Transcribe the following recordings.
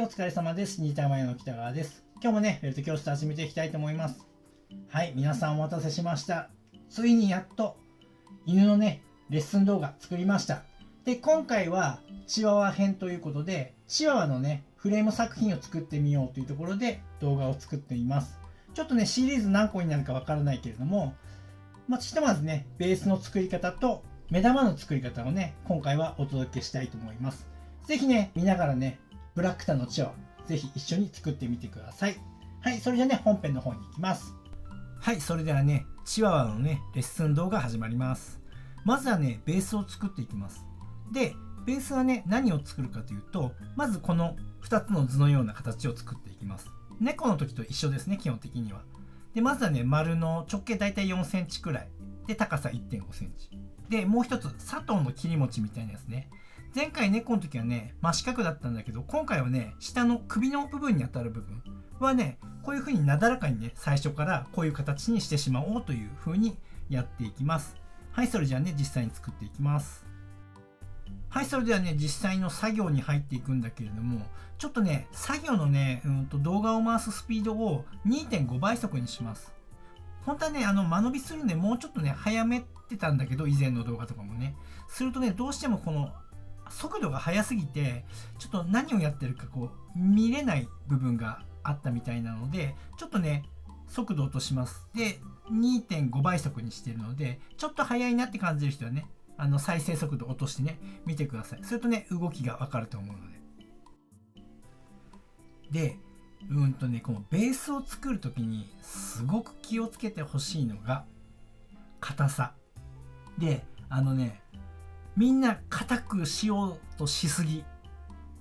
お疲れ様です。新田真也の北川です。今日もね、フェルト教室始めていきたいと思います。はい、皆さんお待たせしました。ついにやっと犬のね、レッスン動画作りました。で、今回はチワワ編ということで、チワワのね、フレーム作品を作ってみようというところで動画を作っています。ちょっとね、シリーズ何個になるかわからないけれども、ひとまずね、ベースの作り方と目玉の作り方をね、今回はお届けしたいと思います。ぜひね、見ながらね、ブラックタンのチワワ、ぜひ一緒に作ってみてください。はい、それじゃあね、本編の方に行きます。はい、それではね、チワワのね、レッスン動画始まります。まずはね、ベースを作っていきます。で、ベースはね、何を作るかというと、まずこの2つの図のような形を作っていきます。猫の時と一緒ですね、基本的には。で、まずはね、丸の直径だいたい4センチくらい。で、高さ 1.5 センチ。で、もう一つ、砂糖の切り餅みたいなやつね。前回猫の時はね、真四角だったんだけど、今回はね、下の首の部分に当たる部分はね、こういう風になだらかにね、最初からこういう形にしてしまおうという風にやっていきます。はい、それじゃあね、実際に作っていきます。はい、それではね、実際の作業に入っていくんだけれども、ちょっとね、作業のね、動画を回すスピードを 2.5 倍速にします。本当はね、間延びするんで、もうちょっとね、早めてたんだけど、以前の動画とかもね。するとね、どうしてもこの、速度が速すぎて、ちょっと何をやってるかこう、見れない部分があったみたいなので、ちょっとね、速度を落とします。で、2.5 倍速にしてるので、ちょっと速いなって感じる人はね、再生速度を落としてね、見てください。するとね、動きがわかると思うので。で、このベースを作るときにすごく気をつけてほしいのが硬さで、みんな硬くしようとしすぎ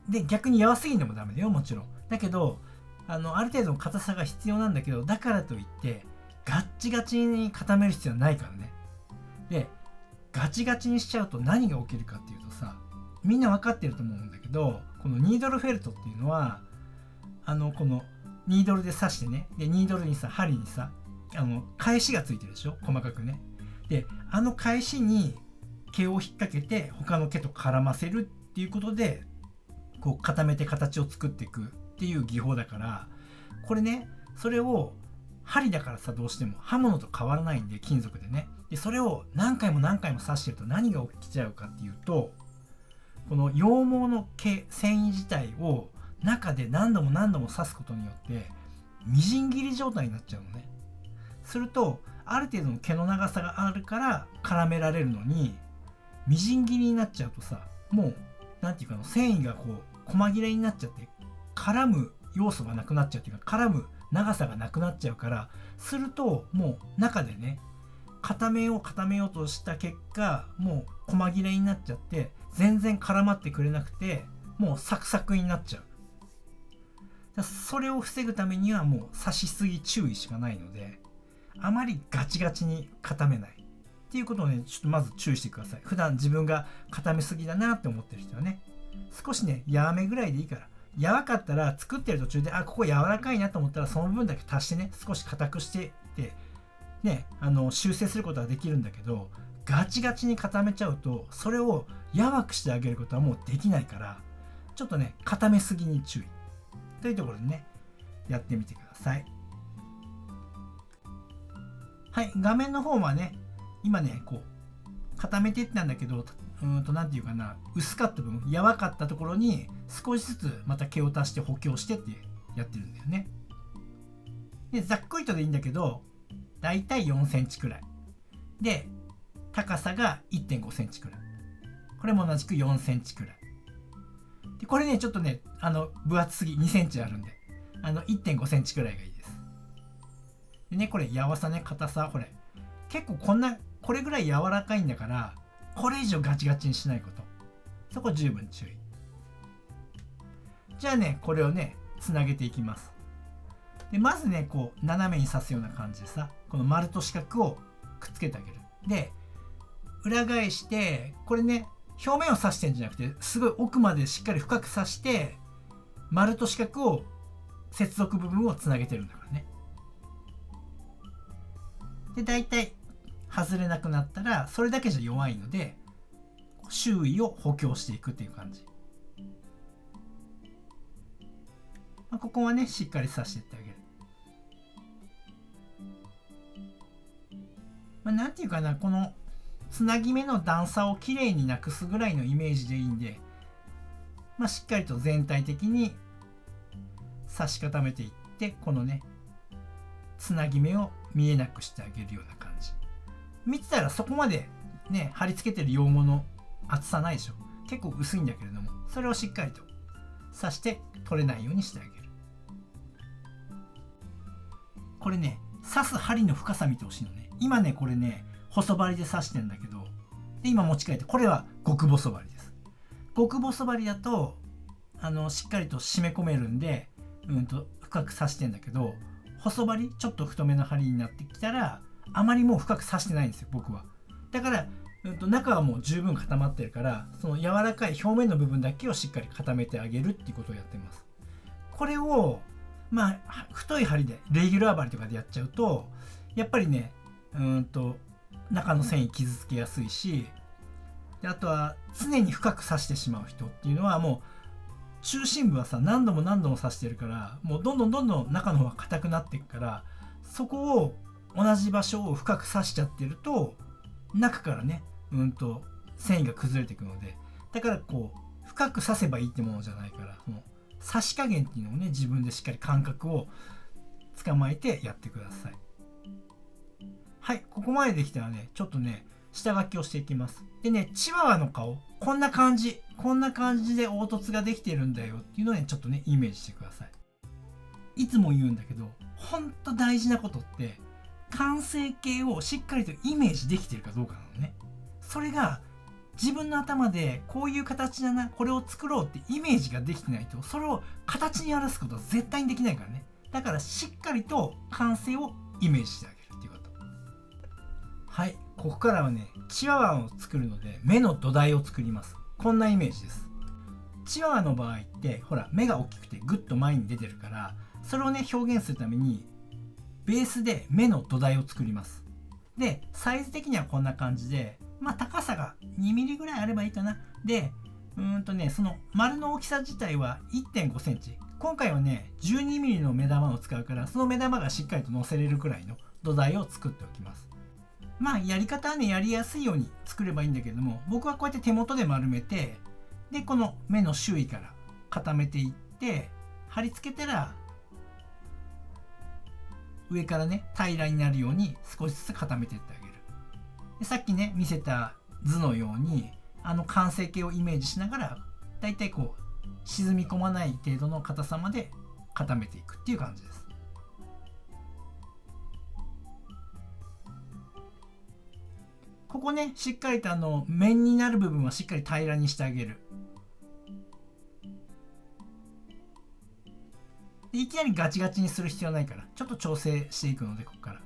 で、逆にやわすぎんでもダメだよ、もちろん。だけどある程度の硬さが必要なんだけど、だからといってガッチガチに固める必要はないからね。で、ガチガチにしちゃうと何が起きるかっていうとさ、みんな分かってると思うんだけど、このニードルフェルトっていうのはこのニードルで刺してね、でニードルにさ、針にさ、返しがついてるでしょ、細かくね。で、返しに毛を引っ掛けて他の毛と絡ませるっていうことで、こう固めて形を作っていくっていう技法だから、これね、それを針だからさ、どうしても刃物と変わらないんで、金属でね。で、それを何回も何回も刺してると何が起きちゃうかっていうと、この羊毛の毛、繊維自体を中で何度も何度も刺すことによってみじん切り状態になっちゃうのね。するとある程度の毛の長さがあるから絡められるのに、みじん切りになっちゃうとさ、もうなんていうかの、繊維がこう細切れになっちゃって絡む要素がなくなっちゃうっていうか、絡む長さがなくなっちゃうから、するともう中でね、固めようとした結果、もう細切れになっちゃって全然絡まってくれなくて、もうサクサクになっちゃう。それを防ぐためにはもう刺しすぎ注意しかないので、あまりガチガチに固めないっていうことをね、ちょっとまず注意してください。普段自分が固めすぎだなって思ってる人はね、少しね、やわめぐらいでいいから。やわかったら作ってる途中で、ここ柔らかいなと思ったらその分だけ足してね、少し硬くしてってね、修正することはできるんだけど、ガチガチに固めちゃうとそれをやわくしてあげることはもうできないから、ちょっとね、固めすぎに注意というところでね、やってみてください。はい、画面の方はね、今ね、こう固めていったんだけど、なんていうかな、薄かった部分、やわかったところに少しずつまた毛を足して補強してってやってるんだよね。で、ざっくりとでいいんだけど、だいたい4センチくらいで、高さが 1.5 センチくらい、これも同じく4センチくらいで、これね、ちょっとね、分厚すぎ、2センチあるんで、1.5 センチくらいがいいです。でね、これ、やわさね、硬さ、これ、結構これぐらい柔らかいんだから、これ以上ガチガチにしないこと。そこ十分注意。じゃあね、これをね、つなげていきます。で、まずね、こう、斜めに刺すような感じでさ、この丸と四角をくっつけてあげる。で、裏返して、これね、表面を刺してんじゃなくて、すごい奥までしっかり深く刺して、丸と四角を接続部分をつなげてるんだからね。で、だいたい外れなくなったら、それだけじゃ弱いので、周囲を補強していくっていう感じ。ここはねしっかり刺していってあげる。なんていうかな、このつなぎ目の段差をきれいになくすぐらいのイメージでいいんで、しっかりと全体的に刺し固めていって、このねつなぎ目を見えなくしてあげるような感じ。見てたらそこまでね貼り付けてる羊毛の厚さないでしょ。結構薄いんだけれども、それをしっかりと刺して取れないようにしてあげる。これね、刺す針の深さ見てほしいのね。今ねこれね細針で刺してんだけど、で今持ち替えて、これは極細針です。極細針だとしっかりと締め込めるんで、深く刺してんだけど、細針ちょっと太めの針になってきたらあまりもう深く刺してないんですよ僕は。だから、中はもう十分固まってるから、その柔らかい表面の部分だけをしっかり固めてあげるっていうことをやってます。これを太い針でレギュラー針とかでやっちゃうと、やっぱりね中の繊維傷つけやすいし、であとは常に深く刺してしまう人っていうのは、もう中心部はさ何度も何度も刺してるから、もうどんどん中の方が硬くなっていくから、そこを同じ場所を深く刺しちゃってると中からね繊維が崩れていくので、だからこう深く刺せばいいってものじゃないから、その刺し加減っていうのをね自分でしっかり感覚を捕まえてやってください。はい、ここまでできたらねちょっとね下書きをしていきます。でね、チワワの顔こんな感じで凹凸ができてるんだよっていうのをねちょっとねイメージしてください。いつも言うんだけど、ほんと大事なことって完成形をしっかりとイメージできてるかどうかなのね。それが自分の頭でこういう形だな、これを作ろうってイメージができてないと、それを形に表すことは絶対にできないからね。だからしっかりと完成をイメージしてあげるっていうこと。はい、ここからはねチワワを作るので目の土台を作ります。こんなイメージです。チワワの場合ってほら目が大きくてグッと前に出てるから、それをね表現するためにベースで目の土台を作ります。でサイズ的にはこんな感じで、高さが2ミリぐらいあればいいかな。でその丸の大きさ自体は 1.5 センチ。今回はね12ミリの目玉を使うから、その目玉がしっかりと乗せれるくらいの土台を作っておきます。やり方はねやりやすいように作ればいいんだけれども、僕はこうやって手元で丸めて、でこの目の周囲から固めていって貼り付けたら、上からね平らになるように少しずつ固めていってあげる。でさっきね見せた図のように完成形をイメージしながら、だいたいこう沈み込まない程度の硬さまで固めていくっていう感じです。ここねしっかりと面になる部分はしっかり平らにしてあげる。でいきなりガチガチにする必要ないから、ちょっと調整していくので、ここから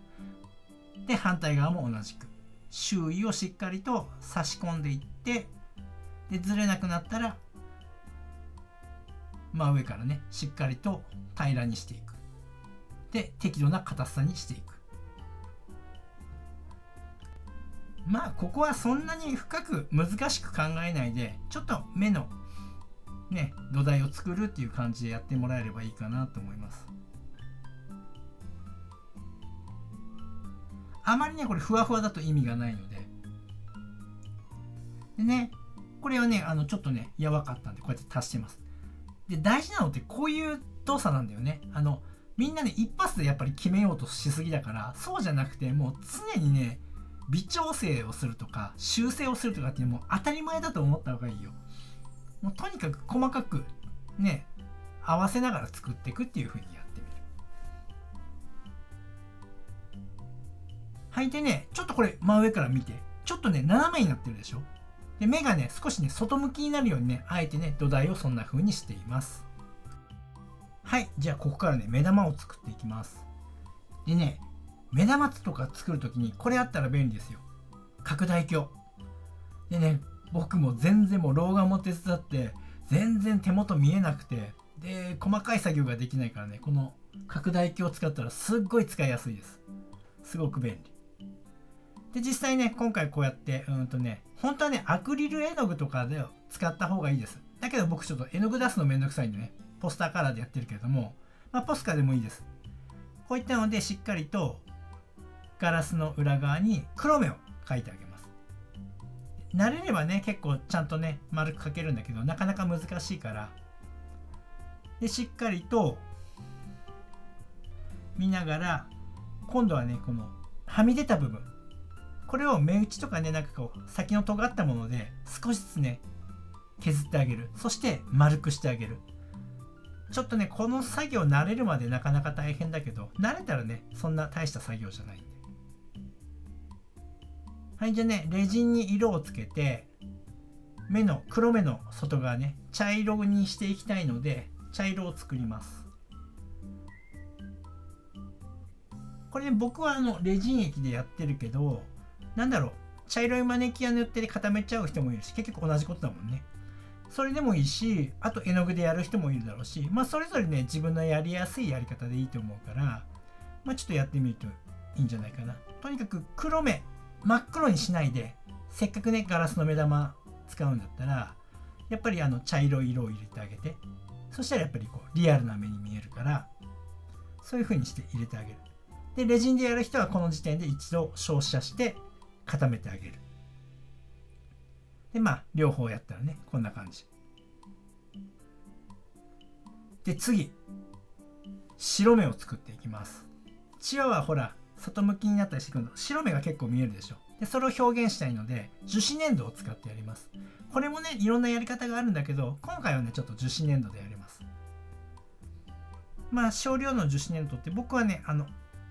で反対側も同じく周囲をしっかりと差し込んでいって、でずれなくなったら真上からねしっかりと平らにしていく。で適度な硬さにしていく。ここはそんなに深く難しく考えないで、ちょっと目のね土台を作るっていう感じでやってもらえればいいかなと思います。あまりねこれふわふわだと意味がないので。でねこれはねちょっとねやばかったんでこうやって足してます。で大事なのってこういう動作なんだよね。みんなね一発でやっぱり決めようとしすぎだから、そうじゃなくてもう常にね微調整をするとか修正をするとかっていうのも当たり前だと思った方がいいよ。もうとにかく細かくね合わせながら作っていくっていう風にやってみる。はいでねちょっとこれ真上から見て、ちょっとね斜めになってるでしょ。で目がね少しね外向きになるようにねあえてね土台をそんな風にしています。はい、じゃあここからね目玉を作っていきます。でね目玉とか作るときにこれあったら便利ですよ。拡大鏡でね、僕も全然もう老眼も手伝って全然手元見えなくて、で細かい作業ができないからね、この拡大鏡を使ったらすっごい使いやすいです。すごく便利で、実際ね今回こうやって本当はねアクリル絵の具とかで使った方がいいです。だけど僕ちょっと絵の具出すのめんどくさいんでね、ポスターカラーでやってるけれども、ポスカでもいいです。こういったのでしっかりとガラスの裏側に黒目を描いてあげます。慣れればね、結構ちゃんとね丸く描けるんだけど、なかなか難しいから、でしっかりと見ながら、今度はねこのはみ出た部分、これを目打ちとかね、なんかこう先の尖ったもので少しずつね削ってあげる。そして丸くしてあげる。ちょっとねこの作業慣れるまでなかなか大変だけど、慣れたらねそんな大した作業じゃないんで。はい、じゃあねレジンに色をつけて、黒目の外側ね茶色にしていきたいので、茶色を作ります。これね、僕はレジン液でやってるけど、なんだろう、茶色いマネキン塗って固めちゃう人もいるし、結局同じことだもんね。それでもいいし、あと絵の具でやる人もいるだろうし、それぞれね自分のやりやすいやり方でいいと思うから、ちょっとやってみるといいんじゃないかな。とにかく黒目真っ黒にしないで、せっかくねガラスの目玉使うんだったら、やっぱり茶色い色を入れてあげて、そしたらやっぱりこうリアルな目に見えるから、そういう風にして入れてあげる。でレジンでやる人はこの時点で一度照射して固めてあげる。で両方やったらねこんな感じで、次白目を作っていきます。チワワほら外向きになったりしてくると白目が結構見えるでしょ。でそれを表現したいので樹脂粘土を使ってやります。これもねいろんなやり方があるんだけど、今回はねちょっと樹脂粘土でやります。少量の樹脂粘土って、僕はね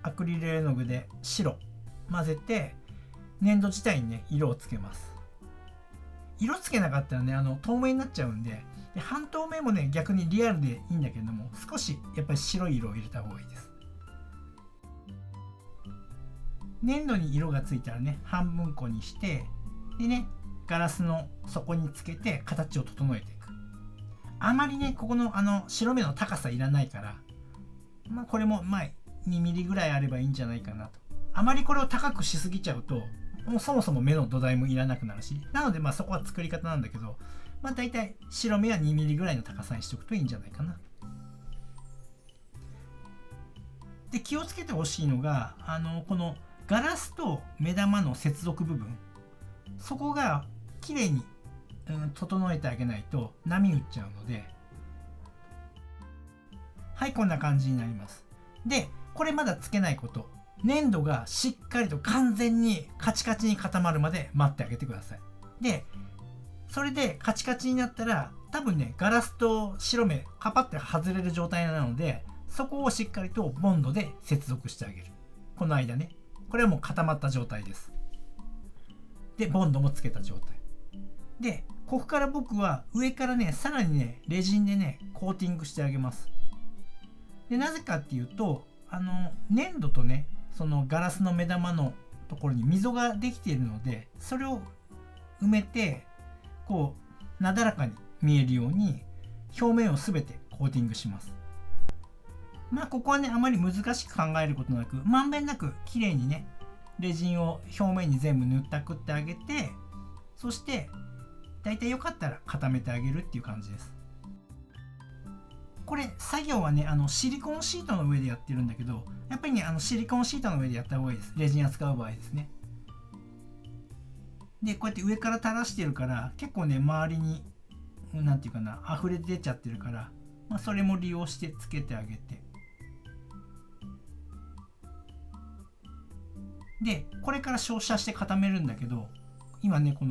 アクリル絵の具で白混ぜて粘土自体にね色をつけます。色つけなかったらね透明になっちゃうんで、半透明もね逆にリアルでいいんだけども、少しやっぱり白い色を入れた方がいいです。粘土に色がついたらね半分こにして、でねガラスの底につけて形を整えていく。あまりねここの白目の高さいらないから、これも2ミリぐらいあればいいんじゃないかなと。あまりこれを高くしすぎちゃうと、もうそもそも目の土台もいらなくなるし、なのでそこは作り方なんだけど、だいたい白目は2ミリぐらいの高さにしておくといいんじゃないかな。で気をつけてほしいのが、このガラスと目玉の接続部分、そこがきれいに、整えてあげないと波打っちゃうので、はい、こんな感じになります。でこれまだつけないこと、粘土がしっかりと完全にカチカチに固まるまで待ってあげてください。でそれでカチカチになったら、多分ねガラスと白目カパって外れる状態なので、そこをしっかりとボンドで接続してあげる。この間ね、これはもう固まった状態です。でボンドもつけた状態で、ここから僕は上からねさらにねレジンでねコーティングしてあげます。でなぜかっていうと、粘土とねそのガラスの目玉のところに溝ができているので、それを埋めてこうなだらかに見えるように表面を全てコーティングします。ここはねあまり難しく考えることなく、まんべんなく綺麗にねレジンを表面に全部塗ったくってあげて、そしてだいたいよかったら固めてあげるっていう感じです。これ作業はねシリコンシートの上でやってるんだけど、やっぱりねシリコンシートの上でやった方がいいです。レジン扱う場合ですね。でこうやって上から垂らしてるから、結構ね周りになんていうかな溢れ出ちゃってるから、それも利用してつけてあげて、でこれから照射して固めるんだけど、今ねこう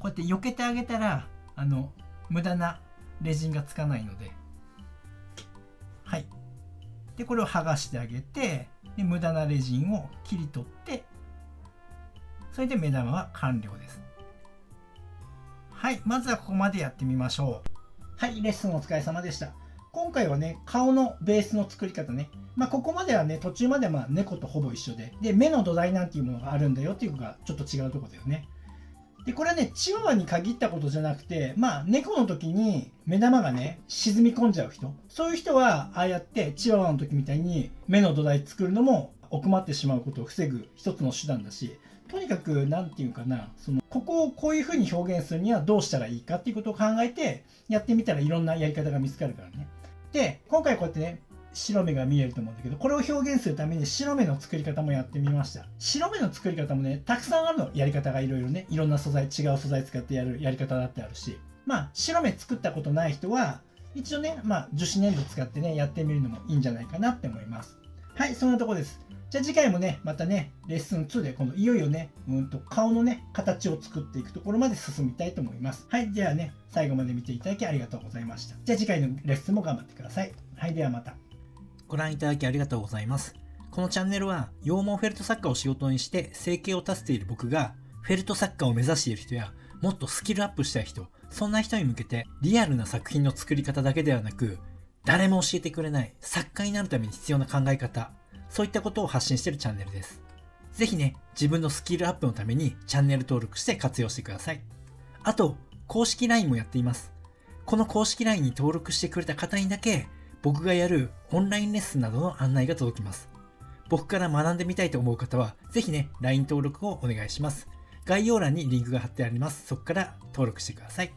やって避けてあげたら無駄なレジンがつかないので、はい。でこれを剥がしてあげて、で無駄なレジンを切り取って、それで目玉は完了です。はい、まずはここまでやってみましょう。はい、レッスンお疲れ様でした。今回はね顔のベースの作り方ね、ここまではね途中までは猫とほぼ一緒で、目の土台なんていうものがあるんだよっていうのがちょっと違うところだよね。でこれはねチワワに限ったことじゃなくて、猫の時に目玉がね沈み込んじゃう人、そういう人はああやってチワワの時みたいに目の土台作るのも奥まってしまうことを防ぐ一つの手段だし、とにかくなんていうかな、ここをこういうふうに表現するにはどうしたらいいかっていうことを考えてやってみたらいろんなやり方が見つかるからね。で、今回こうやってね、白目が見えると思うんだけど、これを表現するために白目の作り方もやってみました。白目の作り方もね、たくさんあるの。やり方がいろいろね、いろんな素材、違う素材使ってやるやり方だってあるし、白目作ったことない人は一応ね、樹脂粘土使ってね、やってみるのもいいんじゃないかなって思います。はい、そんなとこです。じゃあ次回もね、またね、レッスン2で今度いよいよね、顔のね、形を作っていくところまで進みたいと思います。はい、ではね、最後まで見ていただきありがとうございました。じゃあ次回のレッスンも頑張ってください。はい、ではまた。ご覧いただきありがとうございます。このチャンネルは羊毛フェルト作家を仕事にして生計を立てている僕が、フェルト作家を目指している人やもっとスキルアップしたい人、そんな人に向けてリアルな作品の作り方だけではなく、誰も教えてくれない作家になるために必要な考え方、そういったことを発信しているチャンネルです。ぜひね、自分のスキルアップのためにチャンネル登録して活用してください。あと、公式 LINE もやっています。この公式 LINE に登録してくれた方にだけ、僕がやるオンラインレッスンなどの案内が届きます。僕から学んでみたいと思う方は、ぜひね、LINE 登録をお願いします。概要欄にリンクが貼ってあります。そこから登録してください。